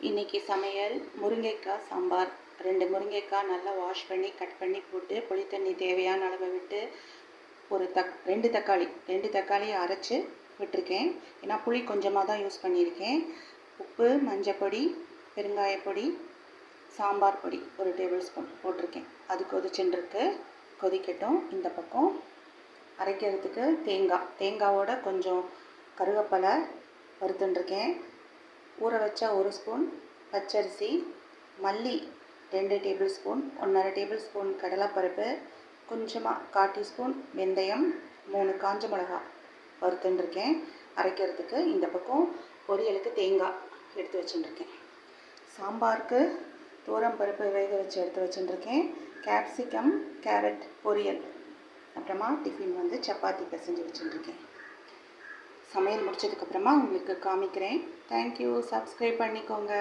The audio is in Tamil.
இன்றைக்கி சமையல் முருங்கைக்காய் சாம்பார். 2 முருங்கைக்காய் நல்லா வாஷ் பண்ணி கட் பண்ணி போட்டு புளி தண்ணி தேவையான அளவை விட்டு ஒரு 2 தக்காளியை அரைச்சி விட்டுருக்கேன். ஏன்னா புளி கொஞ்சமாக தான் யூஸ் பண்ணியிருக்கேன். உப்பு, மஞ்சப்பொடி, பெருங்காயப்பொடி, சாம்பார் பொடி 1 டேபிள் ஸ்பூன் போட்டிருக்கேன். அது கொதிச்சுருக்கு, கொதிக்கட்டும். இந்த பக்கம் அரைக்கிறதுக்கு தேங்காவோட கொஞ்சம் கருவேப்பிலை வறுத்துட்டுருக்கேன். ஊற வச்ச 1 ஸ்பூன் பச்சரிசி, மல்லி 2 டேபிள் ஸ்பூன், 1½ டேபிள் ஸ்பூன் கடலைப்பருப்பு, கொஞ்சமாக 1/4 டீஸ்பூன் வெந்தயம், 3 காஞ்ச மிளகா வறுத்துட்டுருக்கேன் அரைக்கிறதுக்கு. இந்த பக்கம் பொரியலுக்கு தேங்காய் எடுத்து வச்சுட்டுருக்கேன். சாம்பாருக்கு பருப்பு வேக வச்சு எடுத்து வச்சுட்டுருக்கேன். கேப்சிகம், கேரட் பொரியல், அப்புறமா டிஃபின் சப்பாத்தி பிசைஞ்சு வச்சுட்டுருக்கேன். சமையல் முடிச்சதுக்கப்புறமா உங்களுக்கு காமிக்கிறேன். தேங்க்யூ. சப்ஸ்கிரைப் பண்ணிக்கோங்க.